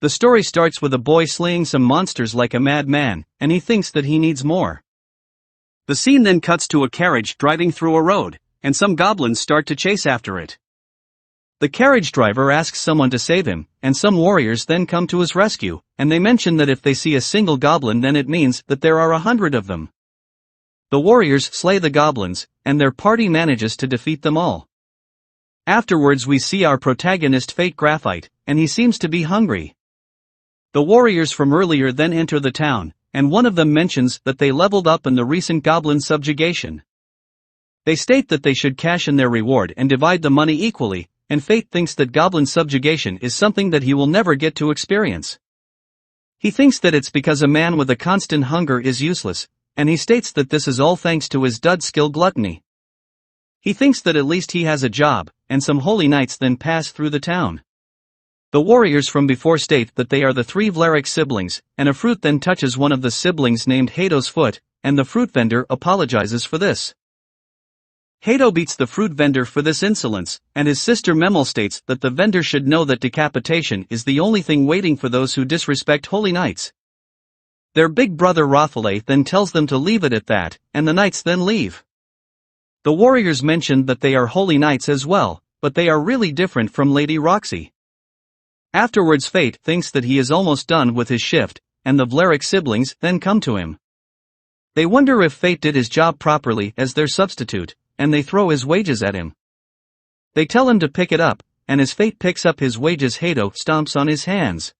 The story starts with a boy slaying some monsters like a madman, and he thinks that he needs more. The scene then cuts to a carriage driving through a road, and some goblins start to chase after it. The carriage driver asks someone to save him, and some warriors then come to his rescue, and they mention that if they see a single goblin then it means that there are 100 of them. The warriors slay the goblins, and their party manages to defeat them all. Afterwards we see our protagonist Fate Graphite, and he seems to be hungry. The warriors from earlier then enter the town, and one of them mentions that they leveled up in the recent goblin subjugation. They state that they should cash in their reward and divide the money equally, and Fate thinks that goblin subjugation is something that he will never get to experience. He thinks that it's because a man with a constant hunger is useless, and he states that this is all thanks to his dud skill Gluttony. He thinks that at least he has a job, and some holy knights then pass through the town. The warriors from before state that they are the 3 Berserk siblings, and a fruit then touches one of the siblings named Hato's foot, and the fruit vendor apologizes for this. Hato beats the fruit vendor for this insolence, and his sister Memel states that the vendor should know that decapitation is the only thing waiting for those who disrespect holy knights. Their big brother Rothale then tells them to leave it at that, and the knights then leave. The warriors mention that they are holy knights as well, but they are really different from Lady Roxy. Afterwards Fate thinks that he is almost done with his shift, and the Berserk siblings then come to him. They wonder if Fate did his job properly as their substitute, and they throw his wages at him. They tell him to pick it up, and as Fate picks up his wages Hato stomps on his hands.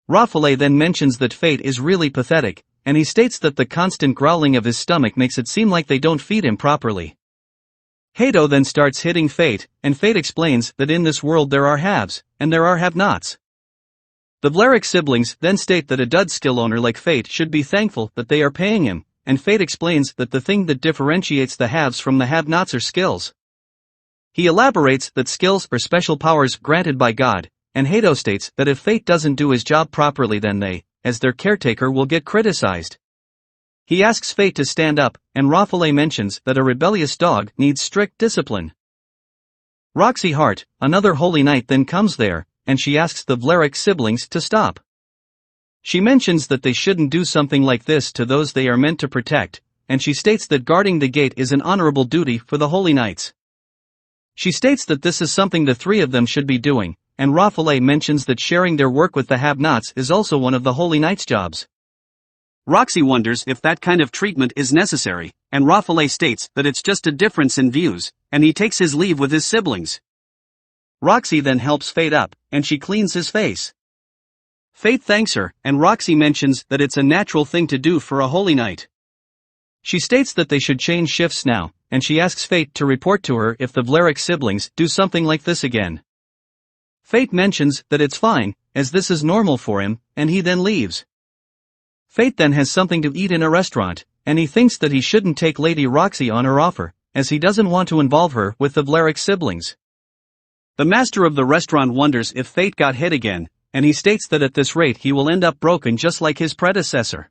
Rothale then mentions that Fate is really pathetic, and he states that the constant growling of his stomach makes it seem like they don't feed him properly. Hato then starts hitting Fate, and Fate explains that in this world there are haves, and there are have-nots. The Berserk siblings then state that a dud skill owner like Fate should be thankful that they are paying him, and Fate explains that the thing that differentiates the haves from the have-nots are skills. He elaborates that skills are special powers granted by God, and Hato states that if Fate doesn't do his job properly then they, as their caretaker, will get criticized. He asks Fate to stand up, and Rothale mentions that a rebellious dog needs strict discipline. Roxy Hart, another holy knight, then comes there, and she asks the Berserk siblings to stop. She mentions that they shouldn't do something like this to those they are meant to protect, and she states that guarding the gate is an honorable duty for the holy knights. She states that this is something the 3 of them should be doing, and Rothale mentions that sharing their work with the have-nots is also one of the holy knights' jobs. Roxy wonders if that kind of treatment is necessary, and Rothale states that it's just a difference in views, and he takes his leave with his siblings. Roxy then helps Fate up, and she cleans his face. Fate thanks her, and Roxy mentions that it's a natural thing to do for a holy knight. She states that they should change shifts now, and she asks Fate to report to her if the Berserk siblings do something like this again. Fate mentions that it's fine, as this is normal for him, and he then leaves. Fate then has something to eat in a restaurant, and he thinks that he shouldn't take Lady Roxy on her offer, as he doesn't want to involve her with the Berserk siblings. The master of the restaurant wonders if Fate got hit again, and he states that at this rate he will end up broken just like his predecessor.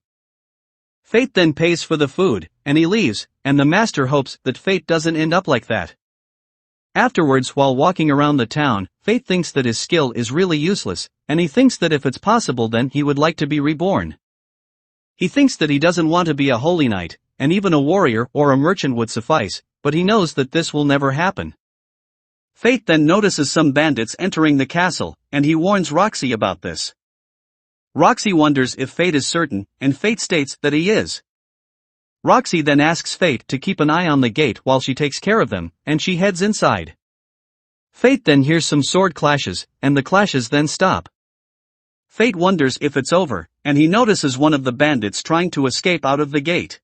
Fate then pays for the food, and he leaves, and the master hopes that Fate doesn't end up like that. Afterwards, while walking around the town, Fate thinks that his skill is really useless, and he thinks that if it's possible then he would like to be reborn. He thinks that he doesn't want to be a holy knight, and even a warrior or a merchant would suffice, but he knows that this will never happen. Fate then notices some bandits entering the castle, and he warns Roxy about this. Roxy wonders if Fate is certain, and Fate states that he is. Roxy then asks Fate to keep an eye on the gate while she takes care of them, and she heads inside. Fate then hears some sword clashes, and the clashes then stop. Fate wonders if it's over, and he notices one of the bandits trying to escape out of the gate.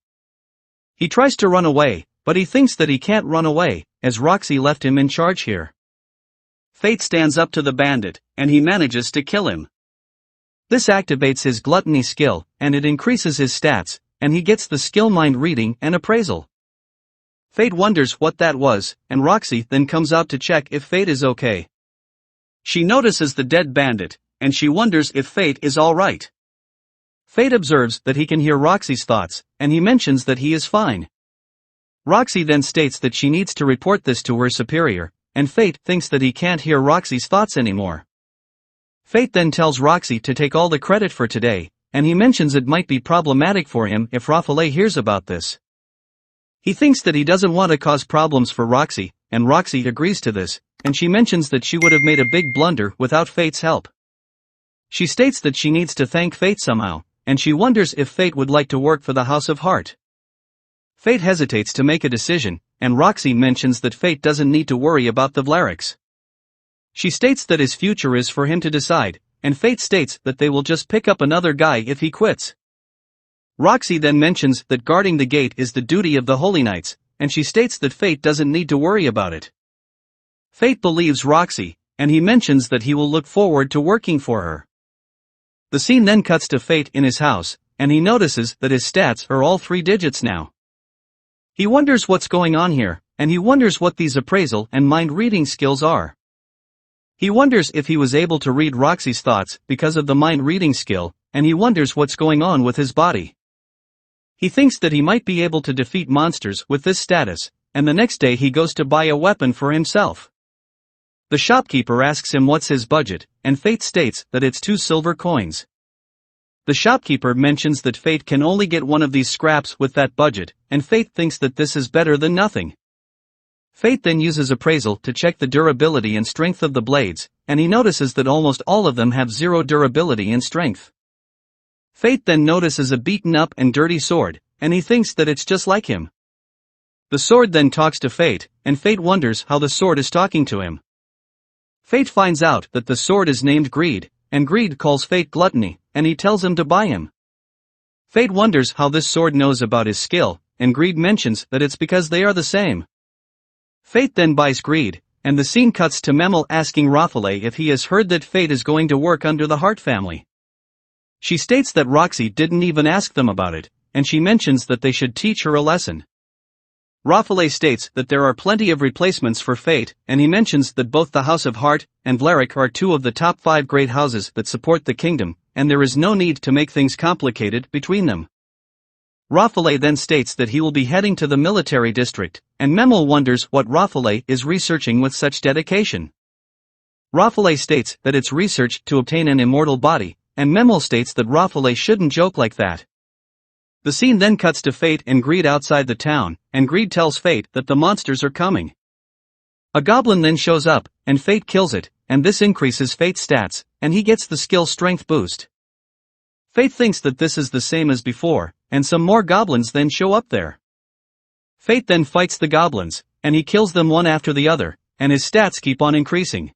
He tries to run away, but he thinks that he can't run away, as Roxy left him in charge here. Fate stands up to the bandit, and he manages to kill him. This activates his gluttony skill, and it increases his stats, and he gets the skill mind reading and appraisal. Fate wonders what that was, and Roxy then comes out to check if Fate is okay. She notices the dead bandit, and she wonders if Fate is alright. Fate observes that he can hear Roxy's thoughts, and he mentions that he is fine. Roxy then states that she needs to report this to her superior, and Fate thinks that he can't hear Roxy's thoughts anymore. Fate then tells Roxy to take all the credit for today, and he mentions it might be problematic for him if Raphael hears about this. He thinks that he doesn't want to cause problems for Roxy, and Roxy agrees to this, and she mentions that she would have made a big blunder without Fate's help. She states that she needs to thank Fate somehow, and she wonders if Fate would like to work for the House of Heart. Fate hesitates to make a decision, and Roxy mentions that Fate doesn't need to worry about the Vlariks. She states that his future is for him to decide, and Fate states that they will just pick up another guy if he quits. Roxy then mentions that guarding the gate is the duty of the Holy Knights, and she states that Fate doesn't need to worry about it. Fate believes Roxy, and he mentions that he will look forward to working for her. The scene then cuts to Fate in his house, and he notices that his stats are all 3 digits now. He wonders what's going on here, and he wonders what these appraisal and mind-reading skills are. He wonders if he was able to read Roxy's thoughts because of the mind-reading skill, and he wonders what's going on with his body. He thinks that he might be able to defeat monsters with this status, and the next day he goes to buy a weapon for himself. The shopkeeper asks him what's his budget, and Fate states that it's 2 silver coins. The shopkeeper mentions that Fate can only get one of these scraps with that budget, and Fate thinks that this is better than nothing. Fate then uses appraisal to check the durability and strength of the blades, and he notices that almost all of them have 0 durability and strength. Fate then notices a beaten-up and dirty sword, and he thinks that it's just like him. The sword then talks to Fate, and Fate wonders how the sword is talking to him. Fate finds out that the sword is named Greed, and Greed calls Fate Gluttony, and he tells him to buy him. Fate wonders how this sword knows about his skill, and Greed mentions that it's because they are the same. Fate then buys Greed, and the scene cuts to Memel asking Raphael if he has heard that Fate is going to work under the Hart family. She states that Roxy didn't even ask them about it, and she mentions that they should teach her a lesson. Raphael states that there are plenty of replacements for Fate, and he mentions that both the House of Heart and Vlarik are 2 of the top 5 great houses that support the kingdom, and there is no need to make things complicated between them. Raphael then states that he will be heading to the military district, and Memel wonders what Raphael is researching with such dedication. Raphael states that it's research to obtain an immortal body, and Memel states that Raphael shouldn't joke like that. The scene then cuts to Fate and Greed outside the town, and Greed tells Fate that the monsters are coming. A goblin then shows up, and Fate kills it, and this increases Fate's stats, and he gets the skill strength boost. Fate thinks that this is the same as before, and some more goblins then show up there. Fate then fights the goblins, and he kills them one after the other, and his stats keep on increasing.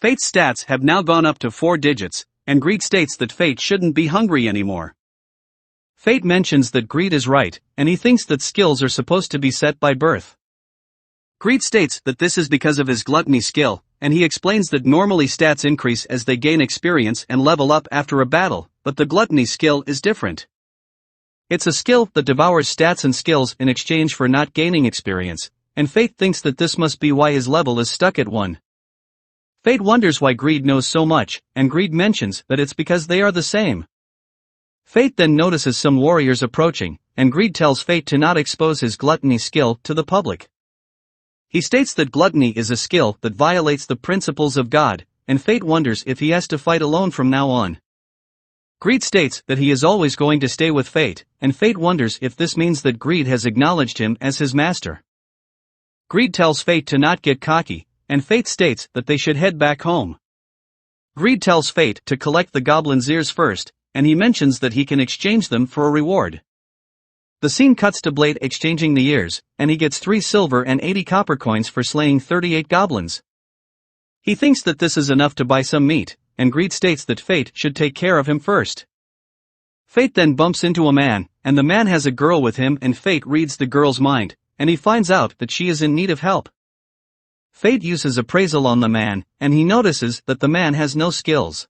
Fate's stats have now gone up to 4 digits, and Greed states that Fate shouldn't be hungry anymore. Fate mentions that Greed is right, and he thinks that skills are supposed to be set by birth. Greed states that this is because of his gluttony skill, and he explains that normally stats increase as they gain experience and level up after a battle, but the gluttony skill is different. It's a skill that devours stats and skills in exchange for not gaining experience, and Fate thinks that this must be why his level is stuck at 1. Fate wonders why Greed knows so much, and Greed mentions that it's because they are the same. Fate then notices some warriors approaching, and Greed tells Fate to not expose his gluttony skill to the public. He states that gluttony is a skill that violates the principles of God, and Fate wonders if he has to fight alone from now on. Greed states that he is always going to stay with Fate, and Fate wonders if this means that Greed has acknowledged him as his master. Greed tells Fate to not get cocky, and Fate states that they should head back home. Greed tells Fate to collect the goblin's ears first, and he mentions that he can exchange them for a reward. The scene cuts to Blade exchanging the ears, and he gets 3 silver and 80 copper coins for slaying 38 goblins. He thinks that this is enough to buy some meat, and Greed states that Fate should take care of him first. Fate then bumps into a man, and the man has a girl with him, and Fate reads the girl's mind, and he finds out that she is in need of help. Fate uses appraisal on the man, and he notices that the man has no skills.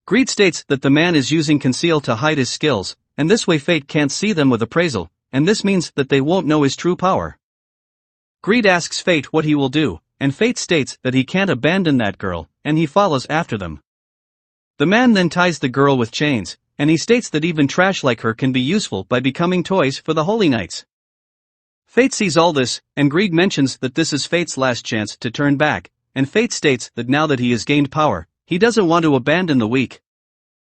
Greed states that the man is using conceal to hide his skills, and this way Fate can't see them with appraisal, and this means that they won't know his true power. Greed asks Fate what he will do, and Fate states that he can't abandon that girl, and he follows after them. The man then ties the girl with chains, and he states that even trash like her can be useful by becoming toys for the Holy Knights. Fate sees all this, and Greed mentions that this is Fate's last chance to turn back, and Fate states that now that he has gained power, He doesn't want to abandon the weak.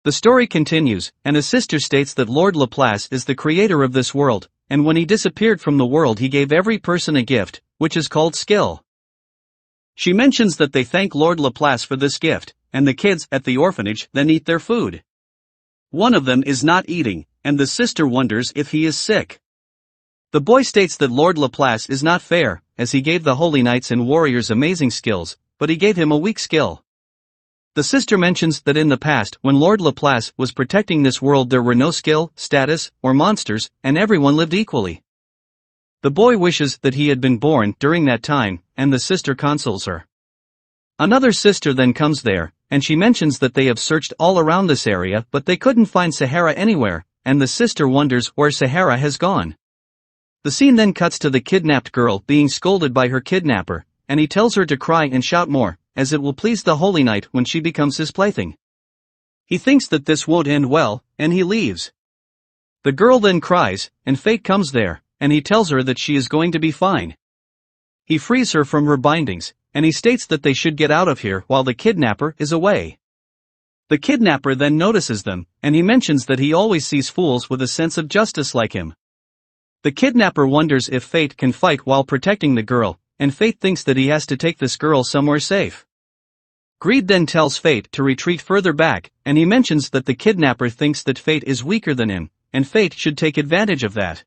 The story continues, and his sister states that Lord Laplace is the creator of this world, and when he disappeared from the world he gave every person a gift, which is called skill. She mentions that they thank Lord Laplace for this gift, and the kids at the orphanage then eat their food. One of them is not eating, and the sister wonders if he is sick. The boy states that Lord Laplace is not fair, as he gave the holy knights and warriors amazing skills, but he gave him a weak skill. The sister mentions that in the past, when Lord Laplace was protecting this world, there were no skill, status, or monsters, and everyone lived equally. The boy wishes that he had been born during that time, and the sister consoles her. Another sister then comes there, and she mentions that they have searched all around this area but they couldn't find Sahara anywhere, and the sister wonders where Sahara has gone. The scene then cuts to the kidnapped girl being scolded by her kidnapper, and he tells her to cry and shout more, as it will please the Holy Knight when she becomes his plaything. He thinks that this won't end well, and he leaves. The girl then cries, and Fate comes there, and he tells her that she is going to be fine. He frees her from her bindings, and he states that they should get out of here while the kidnapper is away. The kidnapper then notices them, and he mentions that he always sees fools with a sense of justice like him. The kidnapper wonders if Fate can fight while protecting the girl, and Fate thinks that he has to take this girl somewhere safe. Greed then tells Fate to retreat further back, and he mentions that the kidnapper thinks that Fate is weaker than him, and Fate should take advantage of that.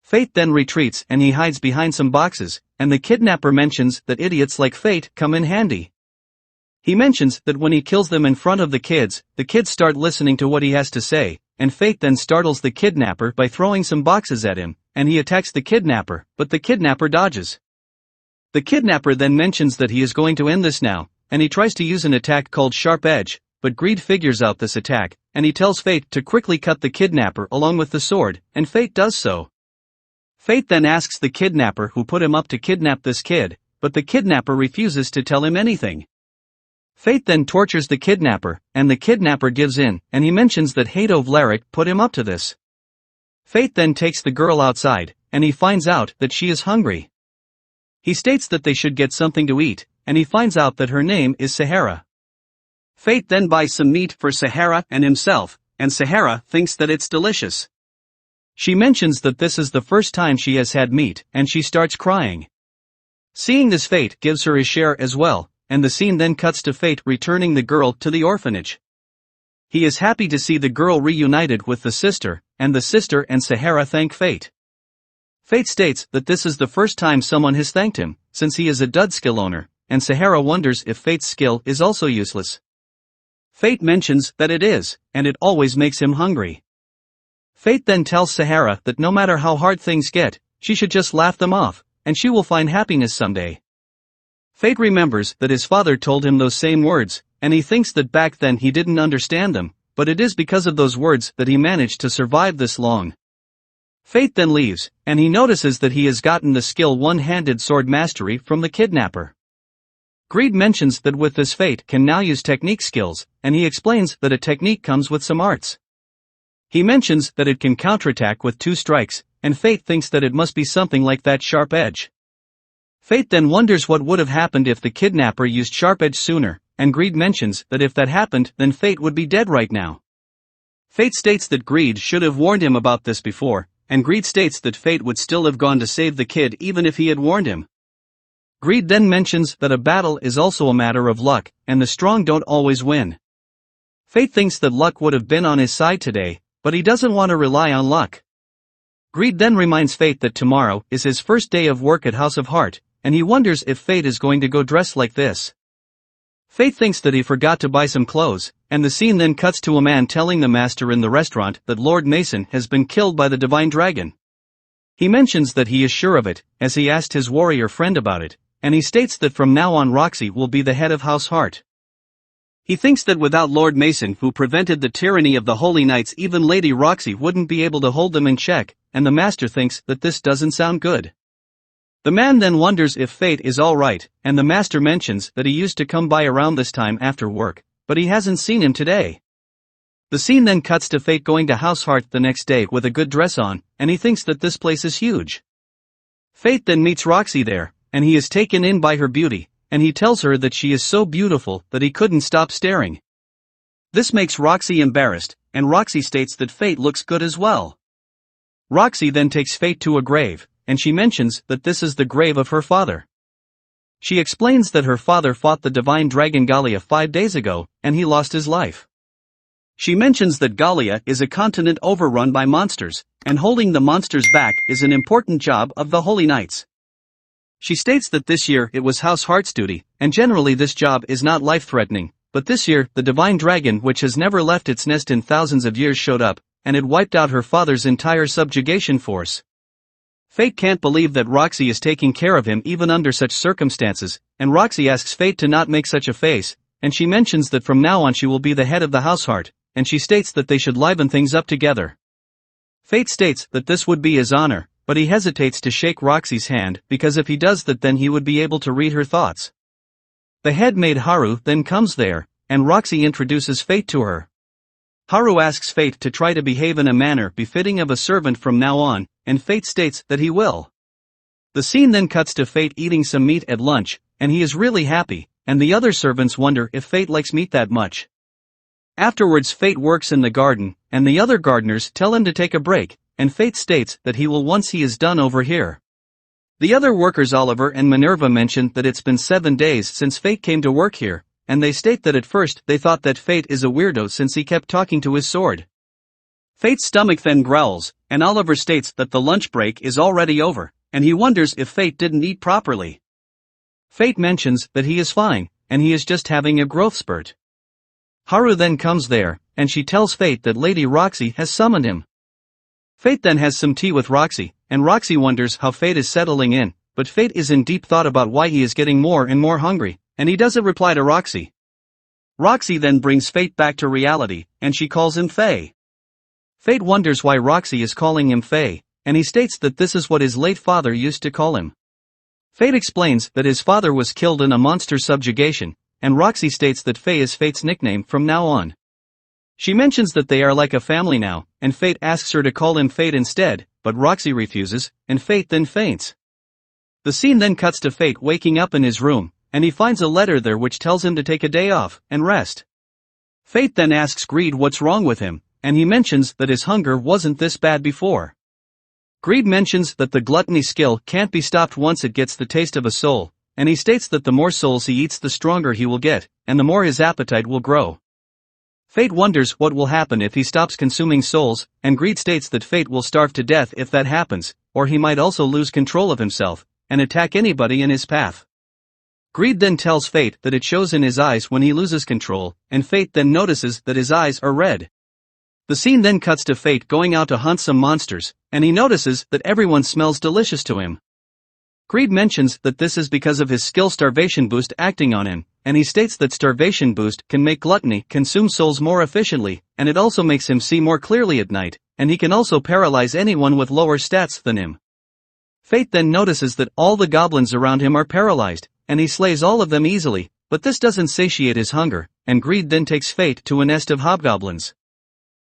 Fate then retreats and he hides behind some boxes, and the kidnapper mentions that idiots like Fate come in handy. He mentions that when he kills them in front of the kids start listening to what he has to say, and Fate then startles the kidnapper by throwing some boxes at him, and he attacks the kidnapper, but the kidnapper dodges. The kidnapper then mentions that he is going to end this now, and he tries to use an attack called Sharp Edge, but Greed figures out this attack, and he tells Fate to quickly cut the kidnapper along with the sword, and Fate does so. Fate then asks the kidnapper who put him up to kidnap this kid, but the kidnapper refuses to tell him anything. Fate then tortures the kidnapper, and the kidnapper gives in, and he mentions that Hato Vlarik put him up to this. Fate then takes the girl outside, and he finds out that she is hungry. He states that they should get something to eat, and he finds out that her name is Sahara. Fate then buys some meat for Sahara and himself, and Sahara thinks that it's delicious. She mentions that this is the first time she has had meat, and she starts crying. Seeing this, Fate gives her his share as well, and the scene then cuts to Fate returning the girl to the orphanage. He is happy to see the girl reunited with the sister, and the sister and Sahara thank Fate. Fate states that this is the first time someone has thanked him, since he is a dud skill owner, and Sahara wonders if Fate's skill is also useless. Fate mentions that it is, and it always makes him hungry. Fate then tells Sahara that no matter how hard things get, she should just laugh them off, and she will find happiness someday. Fate remembers that his father told him those same words, and he thinks that back then he didn't understand them, but it is because of those words that he managed to survive this long. Fate then leaves, and he notices that he has gotten the skill one-handed sword mastery from the kidnapper. Greed mentions that with this Fate can now use technique skills, and he explains that a technique comes with some arts. He mentions that it can counterattack with 2 strikes, and Fate thinks that it must be something like that Sharp Edge. Fate then wonders what would have happened if the kidnapper used Sharp Edge sooner, and Greed mentions that if that happened then Fate would be dead right now. Fate states that Greed should have warned him about this before, and Greed states that Fate would still have gone to save the kid even if he had warned him. Greed then mentions that a battle is also a matter of luck, and the strong don't always win. Fate thinks that luck would have been on his side today, but he doesn't want to rely on luck. Greed then reminds Fate that tomorrow is his first day of work at House of Heart, and he wonders if Fate is going to go dressed like this. Fate thinks that he forgot to buy some clothes, and the scene then cuts to a man telling the master in the restaurant that Lord Mason has been killed by the Divine Dragon. He mentions that he is sure of it, as he asked his warrior friend about it, and he states that from now on Roxy will be the head of House Heart. He thinks that without Lord Mason who prevented the tyranny of the Holy Knights, even Lady Roxy wouldn't be able to hold them in check, and the master thinks that this doesn't sound good. The man then wonders if Fate is alright, and the master mentions that he used to come by around this time after work, but he hasn't seen him today. The scene then cuts to Fate going to House Heart the next day with a good dress on, and he thinks that this place is huge. Fate then meets Roxy there, and he is taken in by her beauty, and he tells her that she is so beautiful that he couldn't stop staring. This makes Roxy embarrassed, and Roxy states that Fate looks good as well. Roxy then takes Fate to a grave, and she mentions that this is the grave of her father. She explains that her father fought the divine dragon Gallia 5 days ago, and he lost his life. She mentions that Gallia is a continent overrun by monsters, and holding the monsters back is an important job of the Holy Knights. She states that this year it was House Heart's duty, and generally this job is not life-threatening, but this year the divine dragon which has never left its nest in thousands of years showed up, and it wiped out her father's entire subjugation force. Fate can't believe that Roxy is taking care of him even under such circumstances, and Roxy asks Fate to not make such a face, and she mentions that from now on she will be the head of the Househeart, and she states that they should liven things up together. Fate states that this would be his honor, but he hesitates to shake Roxy's hand because if he does that then he would be able to read her thoughts. The head maid Haru then comes there, and Roxy introduces Fate to her. Haru asks Fate to try to behave in a manner befitting of a servant from now on, and Fate states that he will. The scene then cuts to Fate eating some meat at lunch, and he is really happy, and the other servants wonder if Fate likes meat that much. Afterwards Fate works in the garden, and the other gardeners tell him to take a break, and Fate states that he will once he is done over here. The other workers Oliver and Minerva mention that it's been 7 days since Fate came to work here, and they state that at first they thought that Fate is a weirdo since he kept talking to his sword. Fate's stomach then growls, and Oliver states that the lunch break is already over, and he wonders if Fate didn't eat properly. Fate mentions that he is fine, and he is just having a growth spurt. Haru then comes there, and she tells Fate that Lady Roxy has summoned him. Fate then has some tea with Roxy, and Roxy wonders how Fate is settling in, but Fate is in deep thought about why he is getting more and more hungry, and he doesn't reply to Roxy. Roxy then brings Fate back to reality, and she calls him Faye. Fate wonders why Roxy is calling him Faye, and he states that this is what his late father used to call him. Fate explains that his father was killed in a monster subjugation, and Roxy states that Faye is Fate's nickname from now on. She mentions that they are like a family now, and Fate asks her to call him Fate instead, but Roxy refuses, and Fate then faints. The scene then cuts to Fate waking up in his room, and he finds a letter there which tells him to take a day off and rest. Fate then asks Greed what's wrong with him, and he mentions that his hunger wasn't this bad before. Greed mentions that the gluttony skill can't be stopped once it gets the taste of a soul, and he states that the more souls he eats the stronger he will get, and the more his appetite will grow. Fate wonders what will happen if he stops consuming souls, and Greed states that Fate will starve to death if that happens, or he might also lose control of himself, and attack anybody in his path. Greed then tells Fate that it shows in his eyes when he loses control, and Fate then notices that his eyes are red. The scene then cuts to Fate going out to hunt some monsters, and he notices that everyone smells delicious to him. Greed mentions that this is because of his skill Starvation Boost acting on him, and he states that Starvation Boost can make Gluttony consume souls more efficiently, and it also makes him see more clearly at night, and he can also paralyze anyone with lower stats than him. Fate then notices that all the goblins around him are paralyzed, and he slays all of them easily, but this doesn't satiate his hunger, and Greed then takes Fate to a nest of hobgoblins.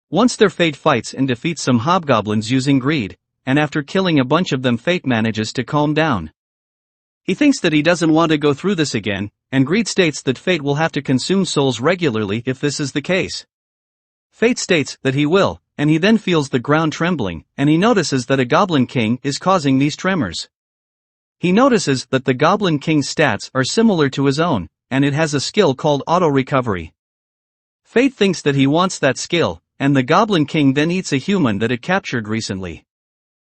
Once their Fate fights and defeats some hobgoblins using Greed, and after killing a bunch of them Fate manages to calm down. He thinks that he doesn't want to go through this again, and Greed states that Fate will have to consume souls regularly if this is the case. Fate states that he will, and he then feels the ground trembling, and he notices that a Goblin King is causing these tremors. He notices that the Goblin King's stats are similar to his own, and it has a skill called Auto Recovery. Fate thinks that he wants that skill, and the Goblin King then eats a human that it captured recently.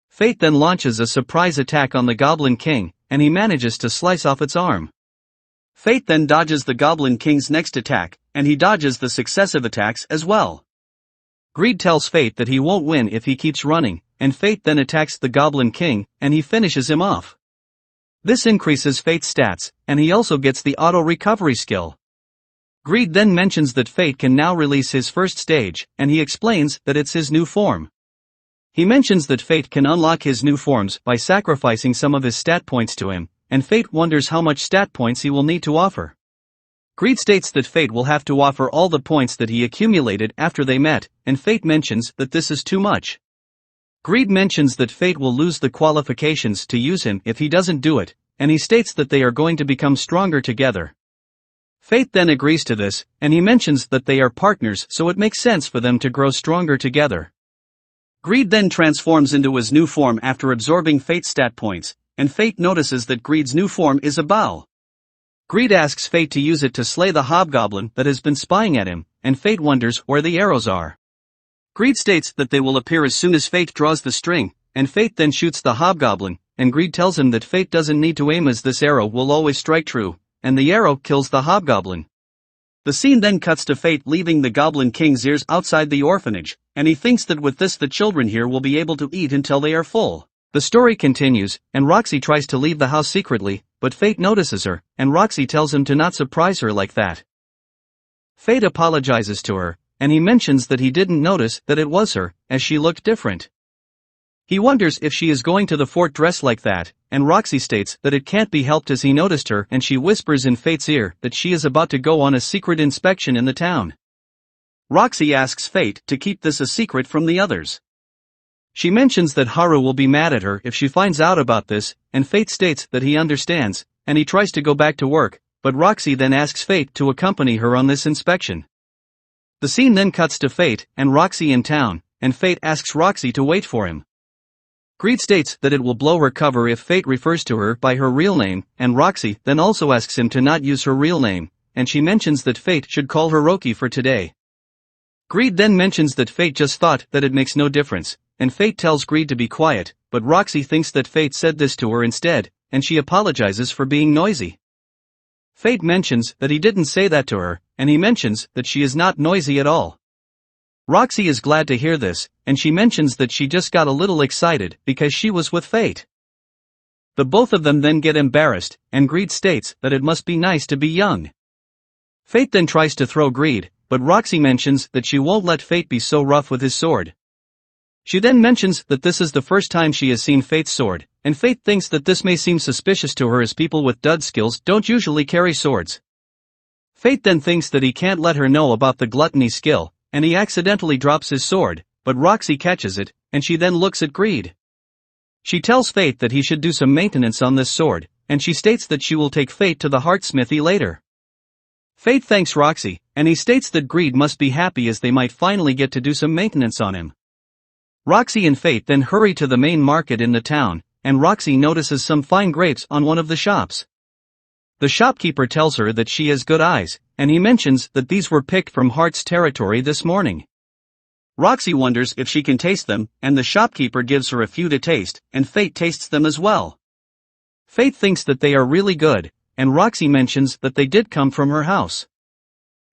Fate then launches a surprise attack on the Goblin King, and he manages to slice off its arm. Fate then dodges the Goblin King's next attack, and he dodges the successive attacks as well. Greed tells Fate that he won't win if he keeps running, and Fate then attacks the Goblin King, and he finishes him off. This increases Fate's stats, and he also gets the auto recovery skill. Greed then mentions that Fate can now release his first stage, and he explains that it's his new form. He mentions that Fate can unlock his new forms by sacrificing some of his stat points to him, and Fate wonders how much stat points he will need to offer. Greed states that Fate will have to offer all the points that he accumulated after they met, and Fate mentions that this is too much. Greed mentions that Fate will lose the qualifications to use him if he doesn't do it, and he states that they are going to become stronger together. Fate then agrees to this, and he mentions that they are partners, so it makes sense for them to grow stronger together. Greed then transforms into his new form after absorbing Fate's stat points, and Fate notices that Greed's new form is a bow. Greed asks Fate to use it to slay the hobgoblin that has been spying at him, and Fate wonders where the arrows are. Greed states that they will appear as soon as Fate draws the string, and Fate then shoots the hobgoblin, and Greed tells him that Fate doesn't need to aim as this arrow will always strike true, and the arrow kills the hobgoblin. The scene then cuts to Fate leaving the Goblin King's ears outside the orphanage, and he thinks that with this the children here will be able to eat until they are full. The story continues, and Roxy tries to leave the house secretly, but Fate notices her, and Roxy tells him to not surprise her like that. Fate apologizes to her, and he mentions that he didn't notice that it was her, as she looked different. He wonders if she is going to the fort dressed like that, and Roxy states that it can't be helped as he noticed her, and she whispers in Fate's ear that she is about to go on a secret inspection in the town. Roxy asks Fate to keep this a secret from the others. She mentions that Haru will be mad at her if she finds out about this, and Fate states that he understands, and he tries to go back to work, but Roxy then asks Fate to accompany her on this inspection. The scene then cuts to Fate and Roxy in town, and Fate asks Roxy to wait for him. Greed states that it will blow her cover if Fate refers to her by her real name, and Roxy then also asks him to not use her real name, and she mentions that Fate should call her Roki for today. Greed then mentions that Fate just thought that it makes no difference, and Fate tells Greed to be quiet, but Roxy thinks that Fate said this to her instead, and she apologizes for being noisy. Fate mentions that he didn't say that to her, and he mentions that she is not noisy at all. Roxy is glad to hear this, and she mentions that she just got a little excited because she was with Fate. The both of them then get embarrassed, and Greed states that it must be nice to be young. Fate then tries to throw Greed, but Roxy mentions that she won't let Fate be so rough with his sword. She then mentions that this is the first time she has seen Fate's sword, and Fate thinks that this may seem suspicious to her as people with dud skills don't usually carry swords. Fate then thinks that he can't let her know about the Gluttony skill, and he accidentally drops his sword, but Roxy catches it, and she then looks at Greed. She tells Fate that he should do some maintenance on this sword, and she states that she will take Fate to the heartsmithy later. Fate thanks Roxy, and he states that Greed must be happy as they might finally get to do some maintenance on him. Roxy and Fate then hurry to the main market in the town, and Roxy notices some fine grapes on one of the shops. The shopkeeper tells her that she has good eyes, and he mentions that these were picked from Heart's territory this morning. Roxy wonders if she can taste them, and the shopkeeper gives her a few to taste, and Fate tastes them as well. Fate thinks that they are really good, and Roxy mentions that they did come from her house.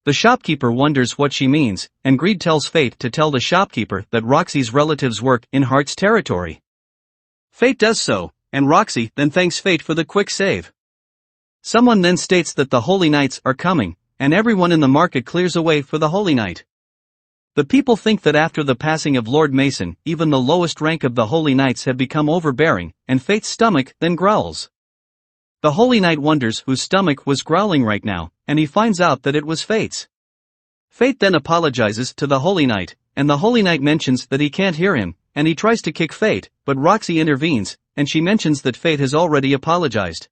The shopkeeper wonders what she means, and Greed tells Fate to tell the shopkeeper that Roxy's relatives work in Heart's territory. Fate does so, and Roxy then thanks Fate for the quick save. Someone then states that the Holy Knights are coming, and everyone in the market clears away for the Holy Knight. The people think that after the passing of Lord Mason, even the lowest rank of the Holy Knights have become overbearing, and Fate's stomach then growls. The Holy Knight wonders whose stomach was growling right now, and he finds out that it was Fate's. Fate then apologizes to the Holy Knight, and the Holy Knight mentions that he can't hear him, and he tries to kick Fate, but Roxy intervenes, and she mentions that Fate has already apologized.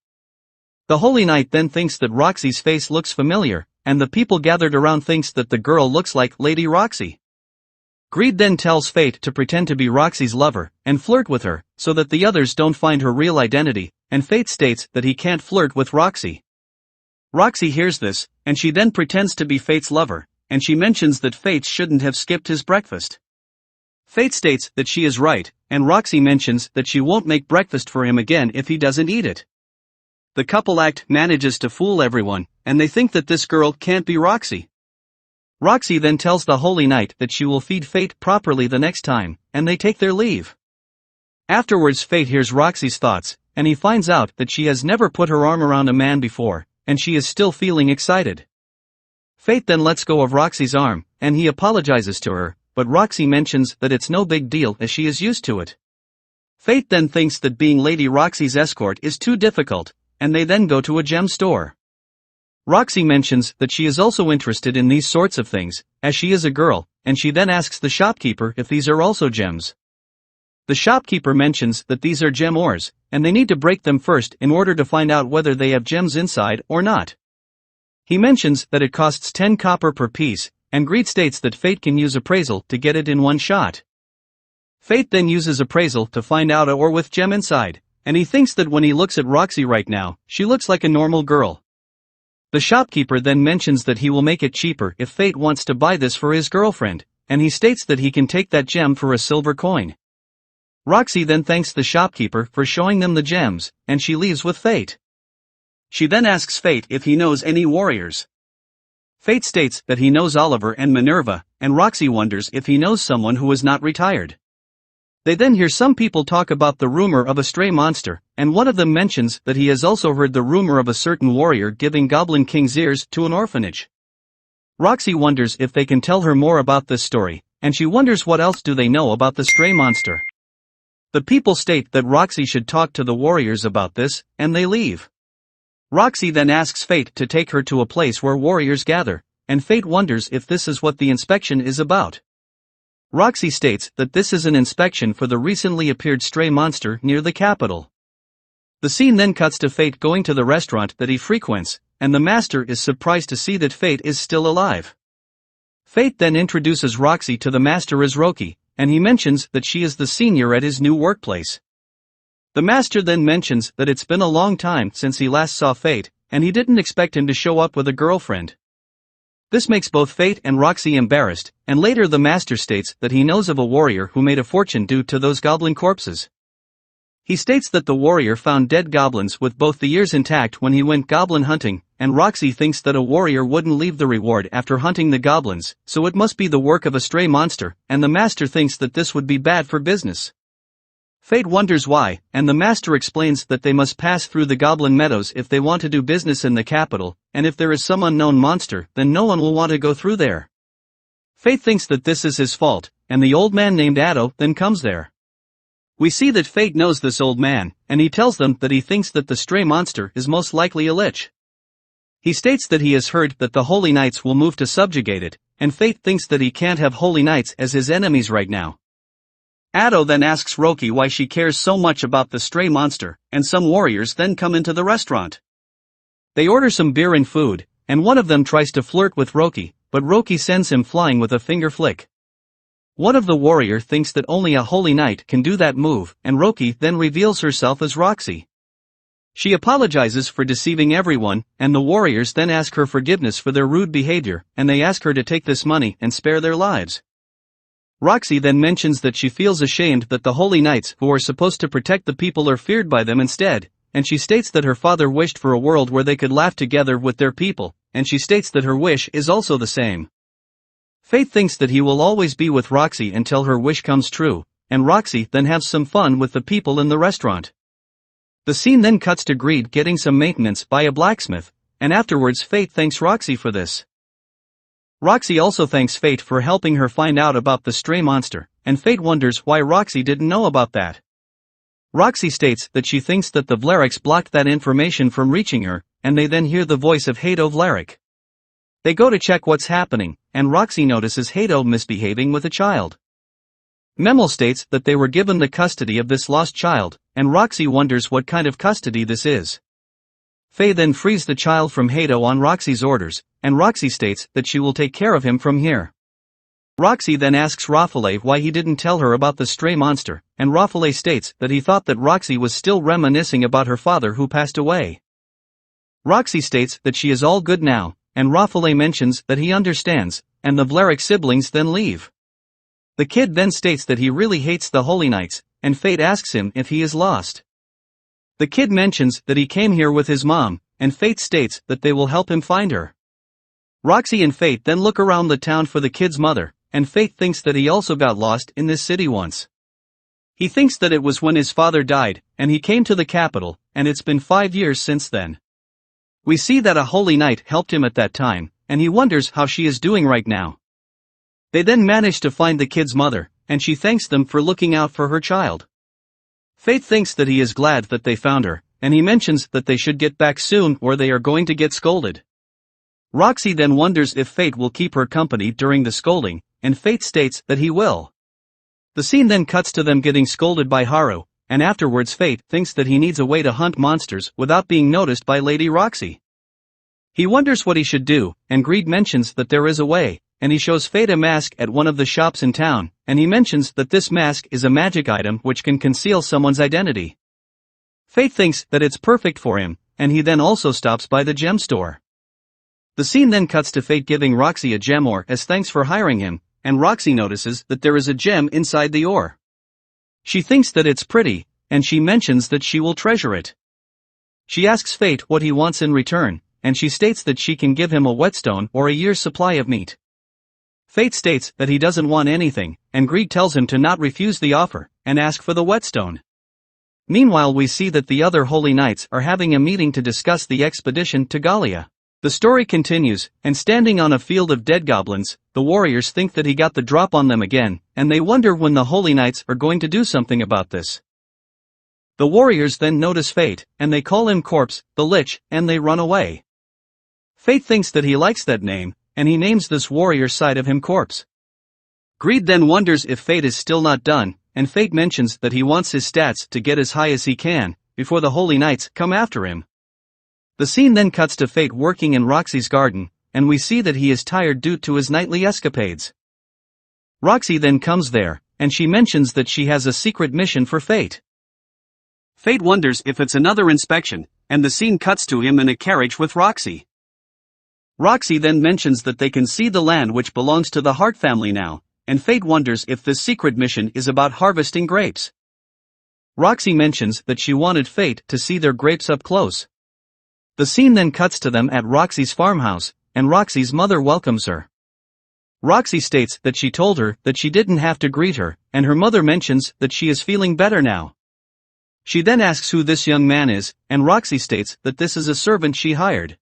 The Holy Knight then thinks that Roxy's face looks familiar, and the people gathered around thinks that the girl looks like Lady Roxy. Greed then tells Fate to pretend to be Roxy's lover, and flirt with her, so that the others don't find her real identity, and Fate states that he can't flirt with Roxy. Roxy hears this, and she then pretends to be Fate's lover, and she mentions that Fate shouldn't have skipped his breakfast. Fate states that she is right, and Roxy mentions that she won't make breakfast for him again if he doesn't eat it. The couple act manages to fool everyone, and they think that this girl can't be Roxy. Roxy then tells the Holy Knight that she will feed Fate properly the next time, and they take their leave. Afterwards Fate hears Roxy's thoughts, and he finds out that she has never put her arm around a man before, and she is still feeling excited. Fate then lets go of Roxy's arm, and he apologizes to her, but Roxy mentions that it's no big deal as she is used to it. Fate then thinks that being Lady Roxy's escort is too difficult, and they then go to a gem store. Roxy mentions that she is also interested in these sorts of things, as she is a girl, and she then asks the shopkeeper if these are also gems. The shopkeeper mentions that these are gem ores, and they need to break them first in order to find out whether they have gems inside or not. He mentions that it costs 10 copper per piece, and Greed states that Fate can use appraisal to get it in one shot. Fate then uses appraisal to find out a ore with gem inside, and he thinks that when he looks at Roxy right now, she looks like a normal girl. The shopkeeper then mentions that he will make it cheaper if Fate wants to buy this for his girlfriend, and he states that he can take that gem for a silver coin. Roxy then thanks the shopkeeper for showing them the gems, and she leaves with Fate. She then asks Fate if he knows any warriors. Fate states that he knows Oliver and Minerva, and Roxy wonders if he knows someone who is not retired. They then hear some people talk about the rumor of a stray monster, and one of them mentions that he has also heard the rumor of a certain warrior giving Goblin King's ears to an orphanage. Roxy wonders if they can tell her more about this story, and she wonders what else do they know about the stray monster. The people state that Roxy should talk to the warriors about this, and they leave. Roxy then asks Fate to take her to a place where warriors gather, and Fate wonders if this is what the inspection is about. Roxy states that this is an inspection for the recently appeared stray monster near the capital. The scene then cuts to Fate going to the restaurant that he frequents, and the master is surprised to see that Fate is still alive. Fate then introduces Roxy to the master as Roki, and he mentions that she is the senior at his new workplace. The master then mentions that it's been a long time since he last saw Fate, and he didn't expect him to show up with a girlfriend. This makes both Fate and Roxy embarrassed, and later the master states that he knows of a warrior who made a fortune due to those goblin corpses. He states that the warrior found dead goblins with both the ears intact when he went goblin hunting, and Roxy thinks that a warrior wouldn't leave the reward after hunting the goblins, so it must be the work of a stray monster, and the master thinks that this would be bad for business. Fate wonders why, and the master explains that they must pass through the goblin meadows if they want to do business in the capital, and if there is some unknown monster, then no one will want to go through there. Fate thinks that this is his fault, and the old man named Addo then comes there. We see that Fate knows this old man, and he tells them that he thinks that the stray monster is most likely a lich. He states that he has heard that the Holy Knights will move to subjugate it, and Fate thinks that he can't have Holy Knights as his enemies right now. Addo then asks Roki why she cares so much about the stray monster, and some warriors then come into the restaurant. They order some beer and food, and one of them tries to flirt with Roki, but Roki sends him flying with a finger flick. One of the warrior thinks that only a holy knight can do that move, and Roki then reveals herself as Roxy. She apologizes for deceiving everyone, and the warriors then ask her forgiveness for their rude behavior, and they ask her to take this money and spare their lives. Roxy then mentions that she feels ashamed that the holy knights who are supposed to protect the people are feared by them instead, and she states that her father wished for a world where they could laugh together with their people, and she states that her wish is also the same. Fate thinks that he will always be with Roxy until her wish comes true, and Roxy then has some fun with the people in the restaurant. The scene then cuts to Greed getting some maintenance by a blacksmith, and afterwards Fate thanks Roxy for this. Roxy also thanks Fate for helping her find out about the stray monster, and Fate wonders why Roxy didn't know about that. Roxy states that she thinks that the Vlariks blocked that information from reaching her, and they then hear the voice of Hato Vlarik. They go to check what's happening, and Roxy notices Hato misbehaving with a child. Memel states that they were given the custody of this lost child, and Roxy wonders what kind of custody this is. Faye then frees the child from Hato on Roxy's orders, and Roxy states that she will take care of him from here. Roxy then asks Rafael why he didn't tell her about the stray monster, and Rafael states that he thought that Roxy was still reminiscing about her father who passed away. Roxy states that she is all good now, and Rafael mentions that he understands, and the Vlarik siblings then leave. The kid then states that he really hates the Holy Knights, and Fate asks him if he is lost. The kid mentions that he came here with his mom, and Fate states that they will help him find her. Roxy and Fate then look around the town for the kid's mother, and Fate thinks that he also got lost in this city once. He thinks that it was when his father died, and he came to the capital, and it's been 5 years since then. We see that a holy knight helped him at that time, and he wonders how she is doing right now. They then manage to find the kid's mother, and she thanks them for looking out for her child. Fate thinks that he is glad that they found her, and he mentions that they should get back soon or they are going to get scolded. Roxy then wonders if Fate will keep her company during the scolding, and Fate states that he will. The scene then cuts to them getting scolded by Haru, and afterwards Fate thinks that he needs a way to hunt monsters without being noticed by Lady Roxy. He wonders what he should do, and Greed mentions that there is a way, and he shows Fate a mask at one of the shops in town, and he mentions that this mask is a magic item which can conceal someone's identity. Fate thinks that it's perfect for him, and he then also stops by the gem store. The scene then cuts to Fate giving Roxy a gem ore as thanks for hiring him, and Roxy notices that there is a gem inside the ore. She thinks that it's pretty, and she mentions that she will treasure it. She asks Fate what he wants in return, and she states that she can give him a whetstone or a year's supply of meat. Fate states that he doesn't want anything, and Greed tells him to not refuse the offer, and ask for the whetstone. Meanwhile we see that the other Holy Knights are having a meeting to discuss the expedition to Gallia. The story continues, and standing on a field of dead goblins, the warriors think that he got the drop on them again, and they wonder when the Holy Knights are going to do something about this. The warriors then notice Fate, and they call him Corpse, the Lich, and they run away. Fate thinks that he likes that name, and he names this warrior side of him Corpse. Greed then wonders if Fate is still not done, and Fate mentions that he wants his stats to get as high as he can, before the Holy Knights come after him. The scene then cuts to Fate working in Roxy's garden, and we see that he is tired due to his nightly escapades. Roxy then comes there, and she mentions that she has a secret mission for Fate. Fate wonders if it's another inspection, and the scene cuts to him in a carriage with Roxy. Roxy then mentions that they can see the land which belongs to the Hart family now, and Fate wonders if this secret mission is about harvesting grapes. Roxy mentions that she wanted Fate to see their grapes up close. The scene then cuts to them at Roxy's farmhouse, and Roxy's mother welcomes her. Roxy states that she told her that she didn't have to greet her, and her mother mentions that she is feeling better now. She then asks who this young man is, and Roxy states that this is a servant she hired.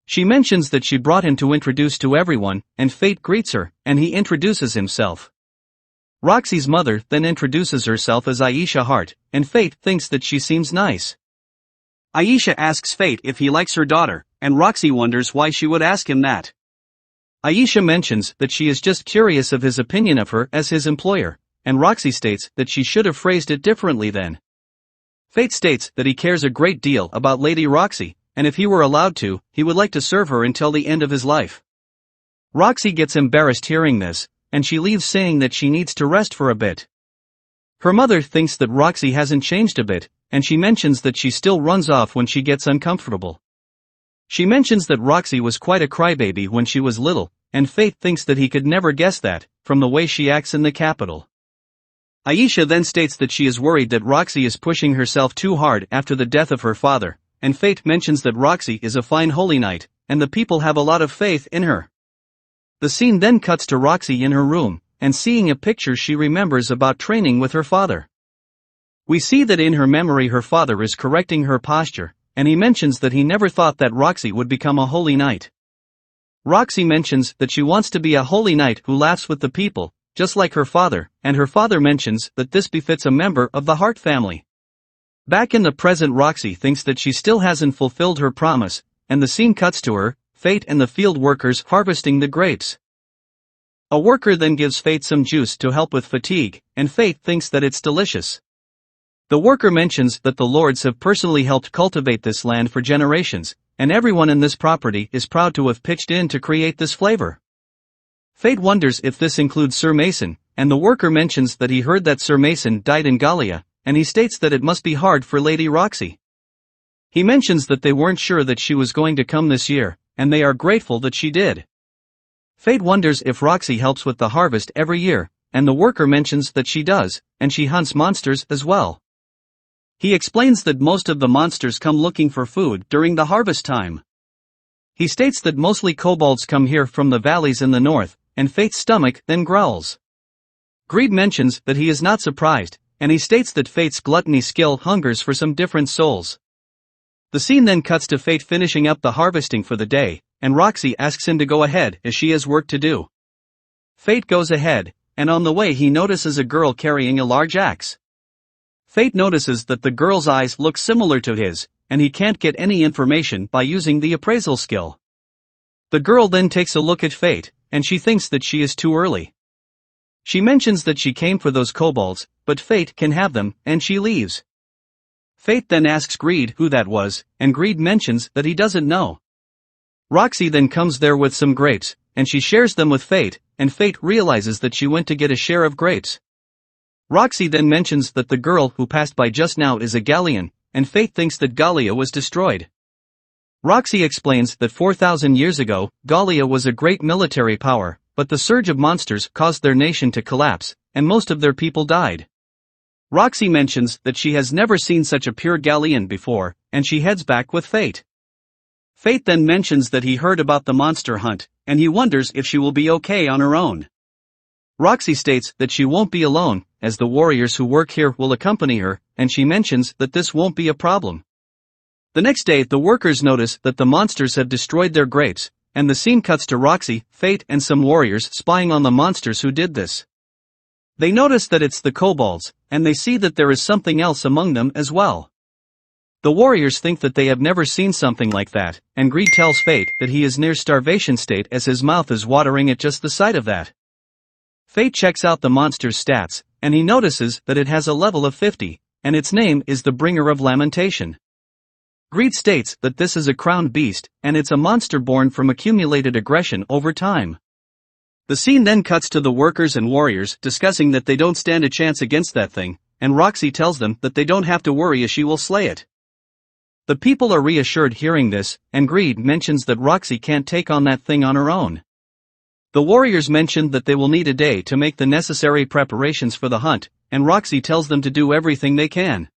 She mentions that she brought him to introduce to everyone, and Fate greets her, and he introduces himself. Roxy's mother then introduces herself as Aisha Hart, and Fate thinks that she seems nice. Aisha asks Fate if he likes her daughter, and Roxy wonders why she would ask him that. Aisha mentions that she is just curious of his opinion of her as his employer, and Roxy states that she should have phrased it differently then. Fate states that he cares a great deal about Lady Roxy, and if he were allowed to, he would like to serve her until the end of his life. Roxy gets embarrassed hearing this, and she leaves saying that she needs to rest for a bit. Her mother thinks that Roxy hasn't changed a bit, and she mentions that she still runs off when she gets uncomfortable. She mentions that Roxy was quite a crybaby when she was little, and Fate thinks that he could never guess that, from the way she acts in the capital. Aisha then states that she is worried that Roxy is pushing herself too hard after the death of her father, and Fate mentions that Roxy is a fine holy knight, and the people have a lot of faith in her. The scene then cuts to Roxy in her room, and seeing a picture she remembers about training with her father. We see that in her memory her father is correcting her posture, and he mentions that he never thought that Roxy would become a holy knight. Roxy mentions that she wants to be a holy knight who laughs with the people, just like her father, and her father mentions that this befits a member of the Hart family. Back in the present, Roxy thinks that she still hasn't fulfilled her promise, and the scene cuts to her, Fate and the field workers harvesting the grapes. A worker then gives Fate some juice to help with fatigue, and Fate thinks that it's delicious. The worker mentions that the lords have personally helped cultivate this land for generations, and everyone in this property is proud to have pitched in to create this flavor. Fate wonders if this includes Sir Mason, and the worker mentions that he heard that Sir Mason died in Gallia, and he states that it must be hard for Lady Roxy. He mentions that they weren't sure that she was going to come this year, and they are grateful that she did. Fate wonders if Roxy helps with the harvest every year, and the worker mentions that she does, and she hunts monsters as well. He explains that most of the monsters come looking for food during the harvest time. He states that mostly kobolds come here from the valleys in the north, and Fate's stomach then growls. Greed mentions that he is not surprised, and he states that Fate's gluttony skill hungers for some different souls. The scene then cuts to Fate finishing up the harvesting for the day, and Roxy asks him to go ahead as she has work to do. Fate goes ahead, and on the way he notices a girl carrying a large axe. Fate notices that the girl's eyes look similar to his, and he can't get any information by using the appraisal skill. The girl then takes a look at Fate, and she thinks that she is too early. She mentions that she came for those kobolds, but Fate can have them, and she leaves. Fate then asks Greed who that was, and Greed mentions that he doesn't know. Roxy then comes there with some grapes, and she shares them with Fate, and Fate realizes that she went to get a share of grapes. Roxy then mentions that the girl who passed by just now is a galleon, and Fate thinks that Gallia was destroyed. Roxy explains that 4,000 years ago, Gallia was a great military power, but the surge of monsters caused their nation to collapse, and most of their people died. Roxy mentions that she has never seen such a pure galleon before, and she heads back with Fate. Fate then mentions that he heard about the monster hunt, and he wonders if she will be okay on her own. Roxy states that she won't be alone, as the warriors who work here will accompany her, and she mentions that this won't be a problem. The next day the workers notice that the monsters have destroyed their grapes, and the scene cuts to Roxy, Fate and some warriors spying on the monsters who did this. They notice that it's the kobolds, and they see that there is something else among them as well. The warriors think that they have never seen something like that, and Greed tells Fate that he is near starvation state as his mouth is watering at just the sight of that. Fate checks out the monster's stats, and he notices that it has a level of 50, and its name is the Bringer of Lamentation. Greed states that this is a crowned beast, and it's a monster born from accumulated aggression over time. The scene then cuts to the workers and warriors discussing that they don't stand a chance against that thing, and Roxy tells them that they don't have to worry as she will slay it. The people are reassured hearing this, and Greed mentions that Roxy can't take on that thing on her own. The warriors mention that they will need a day to make the necessary preparations for the hunt, and Roxy tells them to do everything they can.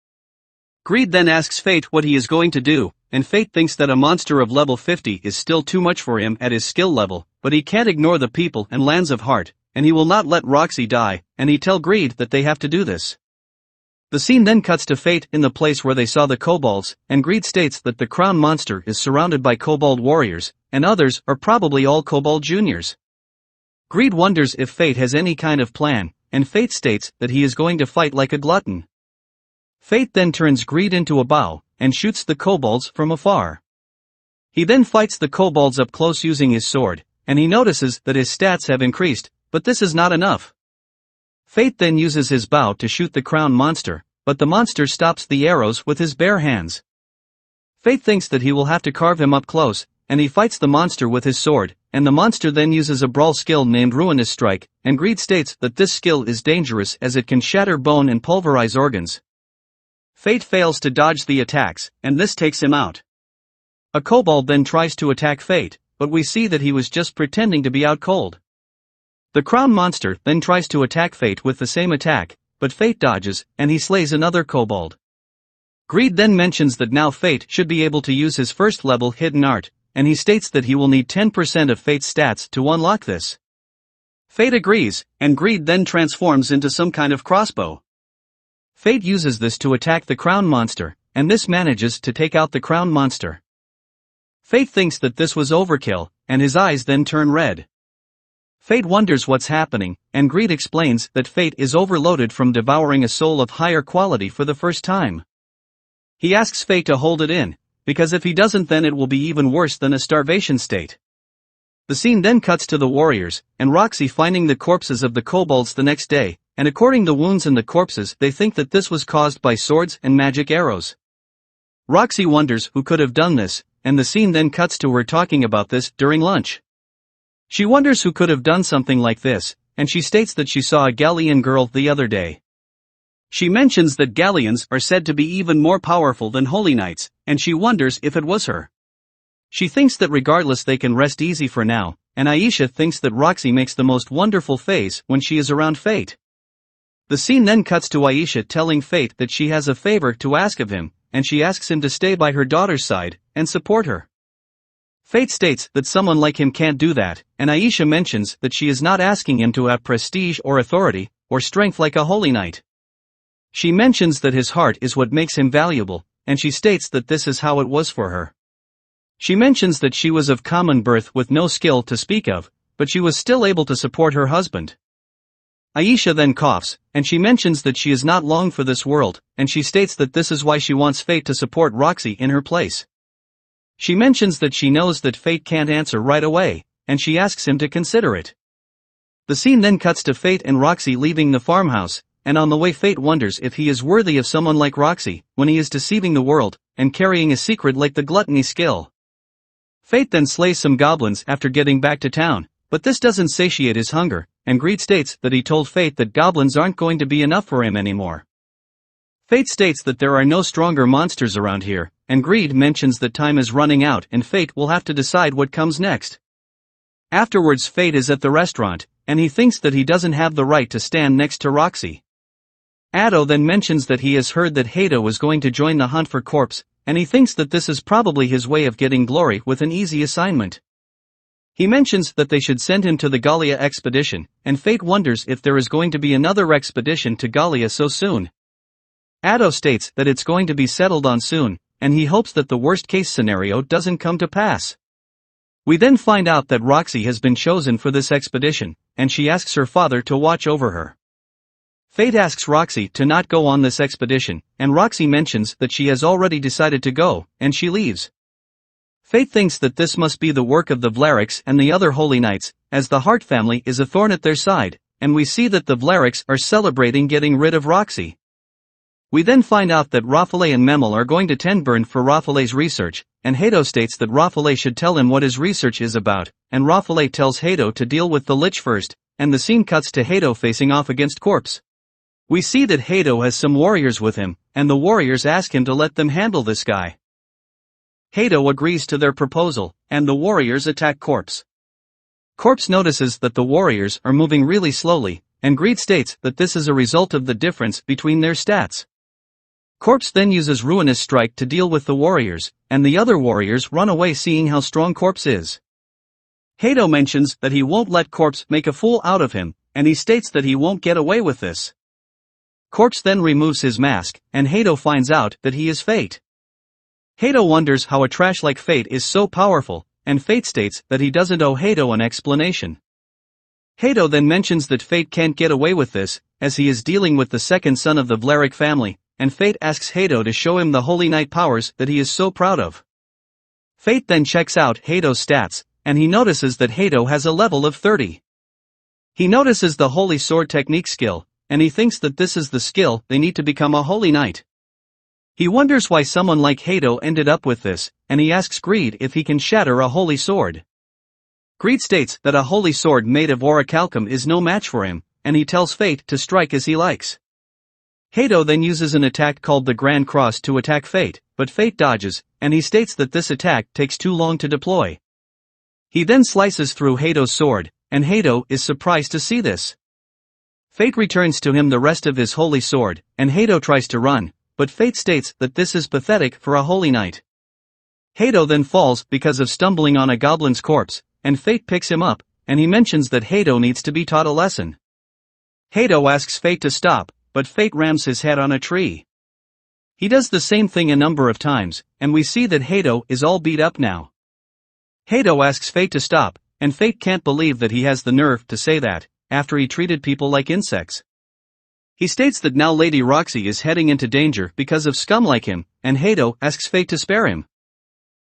Greed then asks Fate what he is going to do, and Fate thinks that a monster of level 50 is still too much for him at his skill level, but he can't ignore the people and lands of Heart, and he will not let Roxy die, and he tells Greed that they have to do this. The scene then cuts to Fate in the place where they saw the kobolds, and Greed states that the crown monster is surrounded by kobold warriors, and others are probably all kobold juniors. Greed wonders if Fate has any kind of plan, and Fate states that he is going to fight like a glutton. Fate then turns Greed into a bow, and shoots the kobolds from afar. He then fights the kobolds up close using his sword, and he notices that his stats have increased, but this is not enough. Fate then uses his bow to shoot the crown monster, but the monster stops the arrows with his bare hands. Fate thinks that he will have to carve him up close, and he fights the monster with his sword, and the monster then uses a brawl skill named Ruinous Strike, and Greed states that this skill is dangerous as it can shatter bone and pulverize organs. Fate fails to dodge the attacks, and this takes him out. A kobold then tries to attack Fate, but we see that he was just pretending to be out cold. The crown monster then tries to attack Fate with the same attack, but Fate dodges, and he slays another kobold. Greed then mentions that now Fate should be able to use his first level hidden art, and he states that he will need 10% of Fate's stats to unlock this. Fate agrees, and Greed then transforms into some kind of crossbow. Fate uses this to attack the crown monster, and this manages to take out the crown monster. Fate thinks that this was overkill, and his eyes then turn red. Fate wonders what's happening, and Greed explains that Fate is overloaded from devouring a soul of higher quality for the first time. He asks Fate to hold it in, because if he doesn't then it will be even worse than a starvation state. The scene then cuts to the warriors, and Roxy finding the corpses of the kobolds the next day, and according to wounds in the corpses they think that this was caused by swords and magic arrows. Roxy wonders who could have done this, and the scene then cuts to her talking about this during lunch. She wonders who could have done something like this, and she states that she saw a Gallian girl the other day. She mentions that Gallians are said to be even more powerful than Holy Knights, and she wonders if it was her. She thinks that regardless they can rest easy for now, and Aisha thinks that Roxy makes the most wonderful face when she is around Fate. The scene then cuts to Aisha telling Fate that she has a favor to ask of him, and she asks him to stay by her daughter's side and support her. Fate states that someone like him can't do that, and Aisha mentions that she is not asking him to have prestige or authority, or strength like a holy knight. She mentions that his heart is what makes him valuable, and she states that this is how it was for her. She mentions that she was of common birth with no skill to speak of, but she was still able to support her husband. Aisha then coughs, and she mentions that she is not long for this world, and she states that this is why she wants Fate to support Roxy in her place. She mentions that she knows that Fate can't answer right away, and she asks him to consider it. The scene then cuts to Fate and Roxy leaving the farmhouse, and on the way Fate wonders if he is worthy of someone like Roxy, when he is deceiving the world, and carrying a secret like the gluttony skill. Fate then slays some goblins after getting back to town, but this doesn't satiate his hunger, and Greed states that he told Fate that goblins aren't going to be enough for him anymore. Fate states that there are no stronger monsters around here, and Greed mentions that time is running out and Fate will have to decide what comes next. Afterwards Fate is at the restaurant, and he thinks that he doesn't have the right to stand next to Roxy. Addo then mentions that he has heard that Hato is going to join the hunt for corpse, and he thinks that this is probably his way of getting glory with an easy assignment. He mentions that they should send him to the Gallia expedition, and Fate wonders if there is going to be another expedition to Gallia so soon. Addo states that it's going to be settled on soon, and he hopes that the worst-case scenario doesn't come to pass. We then find out that Roxy has been chosen for this expedition, and she asks her father to watch over her. Fate asks Roxy to not go on this expedition, and Roxy mentions that she has already decided to go, and she leaves. Fate thinks that this must be the work of the Vlariks and the other Holy Knights, as the Hart family is a thorn at their side, and we see that the Vlariks are celebrating getting rid of Roxy. We then find out that Rafale and Memel are going to Tenburn for Rafale's research, and Hato states that Rafale should tell him what his research is about, and Rafale tells Hato to deal with the Lich first, and the scene cuts to Hato facing off against Corpse. We see that Hato has some warriors with him, and the warriors ask him to let them handle this guy. Hato agrees to their proposal, and the warriors attack Corpse. Corpse notices that the warriors are moving really slowly, and Greed states that this is a result of the difference between their stats. Corpse then uses Ruinous Strike to deal with the warriors, and the other warriors run away seeing how strong Corpse is. Hato mentions that he won't let Corpse make a fool out of him, and he states that he won't get away with this. Corpse then removes his mask, and Hato finds out that he is Fate. Hato wonders how a trash like Fate is so powerful, and Fate states that he doesn't owe Hato an explanation. Hato then mentions that Fate can't get away with this, as he is dealing with the second son of the Vlarik family, and Fate asks Hato to show him the Holy Knight powers that he is so proud of. Fate then checks out Hato's stats, and he notices that Hato has a level of 30. He notices the Holy Sword technique skill, and he thinks that this is the skill they need to become a Holy Knight. He wonders why someone like Hato ended up with this, and he asks Greed if he can shatter a Holy Sword. Greed states that a Holy Sword made of orichalcum is no match for him, and he tells Fate to strike as he likes. Hato then uses an attack called the Grand Cross to attack Fate, but Fate dodges, and he states that this attack takes too long to deploy. He then slices through Hato's sword, and Hato is surprised to see this. Fate returns to him the rest of his Holy Sword, and Hato tries to run, but Fate states that this is pathetic for a Holy Knight. Hato then falls because of stumbling on a goblin's corpse, and Fate picks him up, and he mentions that Hato needs to be taught a lesson. Hato asks Fate to stop, but Fate rams his head on a tree. He does the same thing a number of times, and we see that Hato is all beat up now. Hato asks Fate to stop, and Fate can't believe that he has the nerve to say that, after he treated people like insects. He states that now Lady Roxy is heading into danger because of scum like him, and Hato asks Fate to spare him.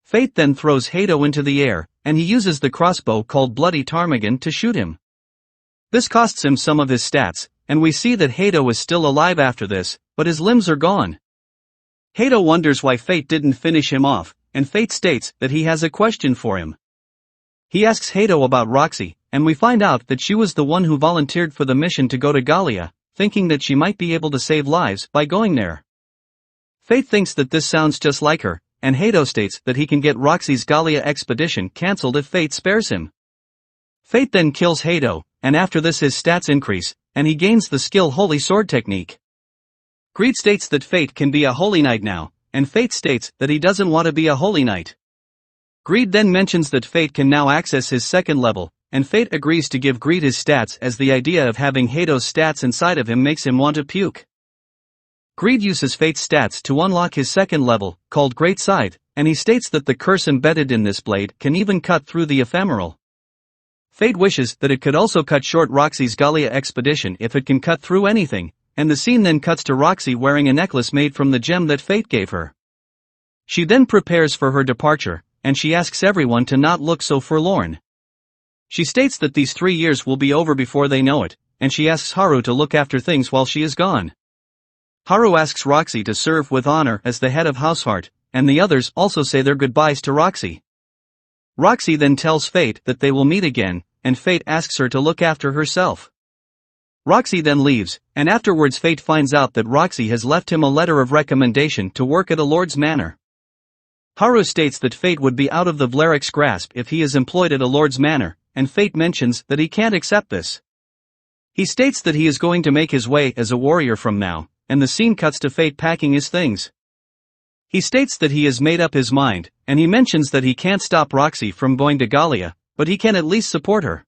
Fate then throws Hato into the air, and he uses the crossbow called Bloody Ptarmigan to shoot him. This costs him some of his stats, and we see that Hato is still alive after this, but his limbs are gone. Hato wonders why Fate didn't finish him off, and Fate states that he has a question for him. He asks Hato about Roxy, and we find out that she was the one who volunteered for the mission to go to Gallia, thinking that she might be able to save lives by going there. Fate thinks that this sounds just like her, and Hato states that he can get Roxy's Gallia expedition cancelled if Fate spares him. Fate then kills Hato, and after this his stats increase, and he gains the skill Holy Sword technique. Greed states that Fate can be a Holy Knight now, and Fate states that he doesn't want to be a Holy Knight. Greed then mentions that Fate can now access his second level, and Fate agrees to give Greed his stats as the idea of having Hato's stats inside of him makes him want to puke. Greed uses Fate's stats to unlock his second level, called Great Scythe, and he states that the curse embedded in this blade can even cut through the ephemeral. Fate wishes that it could also cut short Roxy's Gallia expedition if it can cut through anything, and the scene then cuts to Roxy wearing a necklace made from the gem that Fate gave her. She then prepares for her departure, and she asks everyone to not look so forlorn. She states that these 3 years will be over before they know it, and she asks Haru to look after things while she is gone. Haru asks Roxy to serve with honor as the head of Househeart, and the others also say their goodbyes to Roxy. Roxy then tells Fate that they will meet again, and Fate asks her to look after herself. Roxy then leaves, and afterwards Fate finds out that Roxy has left him a letter of recommendation to work at a lord's manor. Haru states that Fate would be out of the Vleric's grasp if he is employed at a lord's manor, and Fate mentions that he can't accept this. He states that he is going to make his way as a warrior from now, and the scene cuts to Fate packing his things. He states that he has made up his mind, and he mentions that he can't stop Roxy from going to Gallia, but he can at least support her.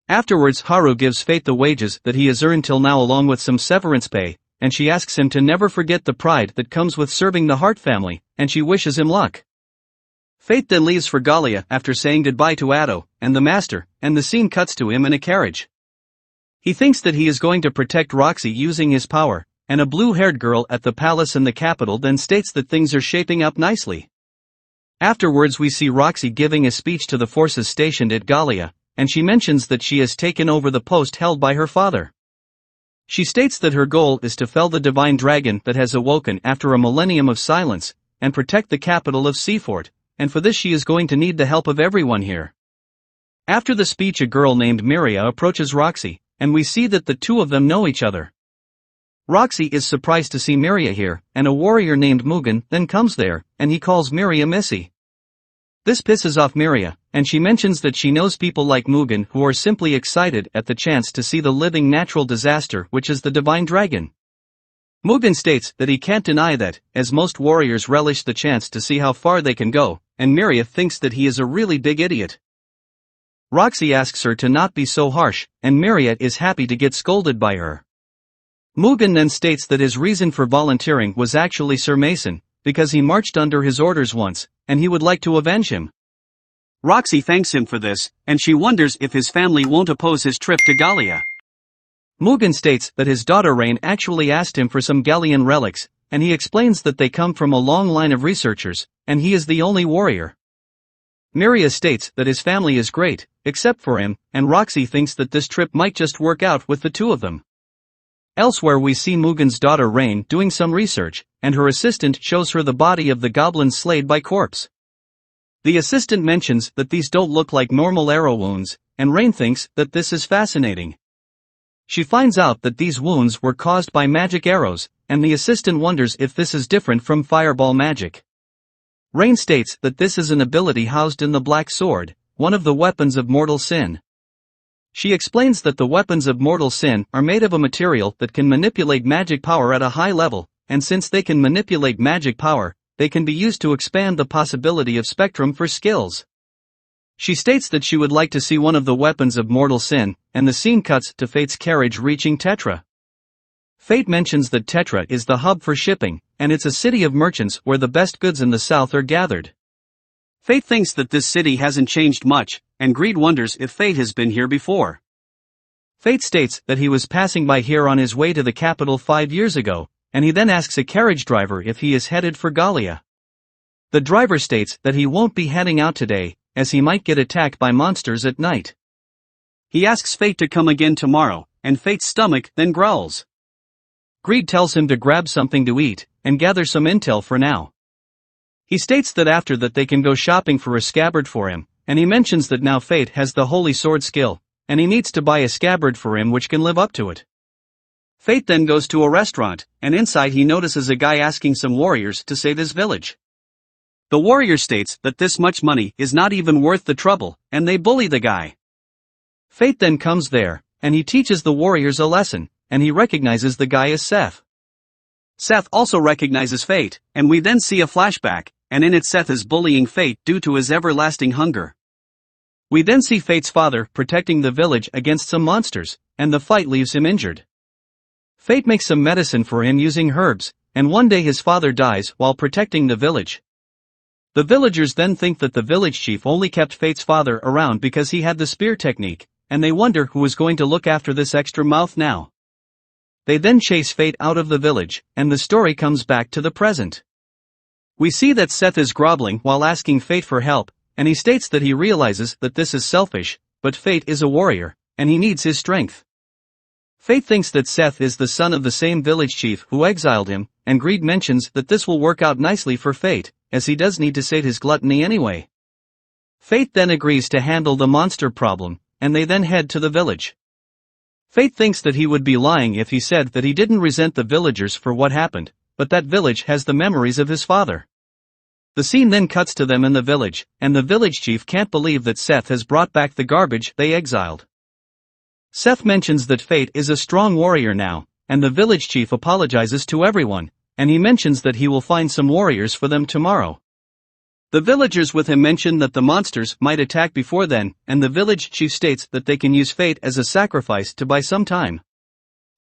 Afterwards Haru gives Fate the wages that he has earned till now along with some severance pay, and she asks him to never forget the pride that comes with serving the Hart family, and she wishes him luck. Fate then leaves for Gallia after saying goodbye to Atto and the master, and the scene cuts to him in a carriage. He thinks that he is going to protect Roxy using his power, and a blue-haired girl at the palace in the capital then states that things are shaping up nicely. Afterwards we see Roxy giving a speech to the forces stationed at Gallia, and she mentions that she has taken over the post held by her father. She states that her goal is to fell the divine dragon that has awoken after a millennium of silence, and protect the capital of Seafort, and for this she is going to need the help of everyone here. After the speech a girl named Miria approaches Roxy, and we see that the two of them know each other. Roxy is surprised to see Miria here, and a warrior named Mugen then comes there, and he calls Miria Missy. This pisses off Miria, and she mentions that she knows people like Mugen who are simply excited at the chance to see the living natural disaster which is the divine dragon. Mugen states that he can't deny that, as most warriors relish the chance to see how far they can go, and Miria thinks that he is a really big idiot. Roxy asks her to not be so harsh, and Miria is happy to get scolded by her. Mugen then states that his reason for volunteering was actually Sir Mason, because he marched under his orders once, and he would like to avenge him. Roxy thanks him for this, and she wonders if his family won't oppose his trip to Gallia. Mugen states that his daughter Rain actually asked him for some Gallian relics, and he explains that they come from a long line of researchers, and he is the only warrior. Miria states that his family is great, except for him, and Roxy thinks that this trip might just work out with the two of them. Elsewhere we see Mugen's daughter Rain doing some research, and her assistant shows her the body of the goblin slayed by corpse. The assistant mentions that these don't look like normal arrow wounds, and Rain thinks that this is fascinating. She finds out that these wounds were caused by magic arrows, and the assistant wonders if this is different from fireball magic. Rain states that this is an ability housed in the Black Sword, one of the weapons of mortal sin. She explains that the weapons of mortal sin are made of a material that can manipulate magic power at a high level, and since they can manipulate magic power, they can be used to expand the possibility of spectrum for skills. She states that she would like to see one of the weapons of mortal sin, and the scene cuts to Fate's carriage reaching Tetra. Fate mentions that Tetra is the hub for shipping, and it's a city of merchants where the best goods in the south are gathered. Fate thinks that this city hasn't changed much, and Greed wonders if Fate has been here before. Fate states that he was passing by here on his way to the capital 5 years ago, and he then asks a carriage driver if he is headed for Gallia. The driver states that he won't be heading out today, as he might get attacked by monsters at night. He asks Fate to come again tomorrow, and Fate's stomach then growls. Greed tells him to grab something to eat, and gather some intel for now. He states that after that they can go shopping for a scabbard for him, and he mentions that now Fate has the holy sword skill, and he needs to buy a scabbard for him which can live up to it. Fate then goes to a restaurant, and inside he notices a guy asking some warriors to save his village. The warrior states that this much money is not even worth the trouble, and they bully the guy. Fate then comes there, and he teaches the warriors a lesson, and he recognizes the guy as Seth. Seth also recognizes Fate, and we then see a flashback, and in it Seth is bullying Fate due to his everlasting hunger. We then see Fate's father protecting the village against some monsters, and the fight leaves him injured. Fate makes some medicine for him using herbs, and one day his father dies while protecting the village. The villagers then think that the village chief only kept Fate's father around because he had the spear technique, and they wonder who is going to look after this extra mouth now. They then chase Fate out of the village, and the story comes back to the present. We see that Seth is groveling while asking Fate for help, and he states that he realizes that this is selfish, but Fate is a warrior, and he needs his strength. Fate thinks that Seth is the son of the same village chief who exiled him, and Greed mentions that this will work out nicely for Fate, as he does need to sate his gluttony anyway. Fate then agrees to handle the monster problem, and they then head to the village. Fate thinks that he would be lying if he said that he didn't resent the villagers for what happened, but that village has the memories of his father. The scene then cuts to them in the village, and the village chief can't believe that Seth has brought back the garbage they exiled. Seth mentions that Fate is a strong warrior now, and the village chief apologizes to everyone, and he mentions that he will find some warriors for them tomorrow. The villagers with him mention that the monsters might attack before then, and the village chief states that they can use Fate as a sacrifice to buy some time.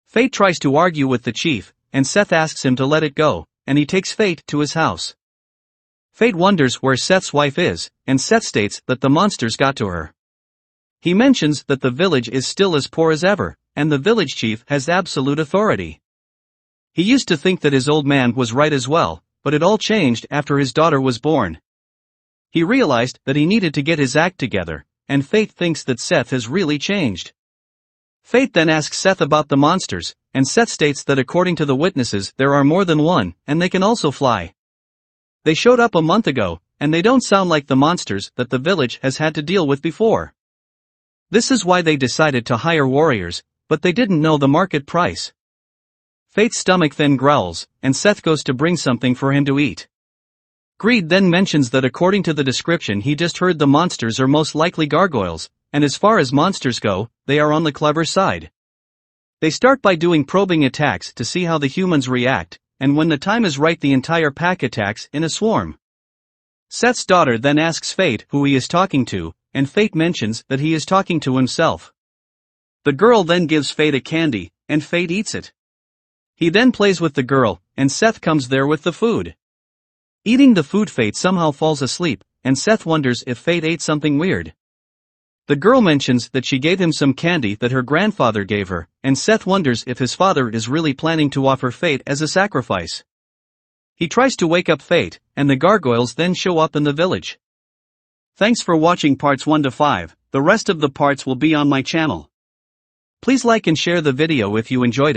Fate tries to argue with the chief, and Seth asks him to let it go, and he takes Fate to his house. Fate wonders where Seth's wife is, and Seth states that the monsters got to her. He mentions that the village is still as poor as ever, and the village chief has absolute authority. He used to think that his old man was right as well, but it all changed after his daughter was born. He realized that he needed to get his act together, and Fate thinks that Seth has really changed. Fate then asks Seth about the monsters, and Seth states that according to the witnesses there are more than one, and they can also fly. They showed up a month ago, and they don't sound like the monsters that the village has had to deal with before. This is why they decided to hire warriors, but they didn't know the market price. Fate's stomach then growls, and Seth goes to bring something for him to eat. Greed then mentions that according to the description he just heard the monsters are most likely gargoyles, and as far as monsters go, they are on the clever side. They start by doing probing attacks to see how the humans react, and when the time is right the entire pack attacks in a swarm. Seth's daughter then asks Fate who he is talking to, and Fate mentions that he is talking to himself. The girl then gives Fate a candy, and Fate eats it. He then plays with the girl, and Seth comes there with the food. Eating the food, Fate somehow falls asleep, and Seth wonders if Fate ate something weird. The girl mentions that she gave him some candy that her grandfather gave her, and Seth wonders if his father is really planning to offer Fate as a sacrifice. He tries to wake up Fate, and the gargoyles then show up in the village. Thanks for watching parts 1 to 5, the rest of the parts will be on my channel. Please like and share the video if you enjoyed it.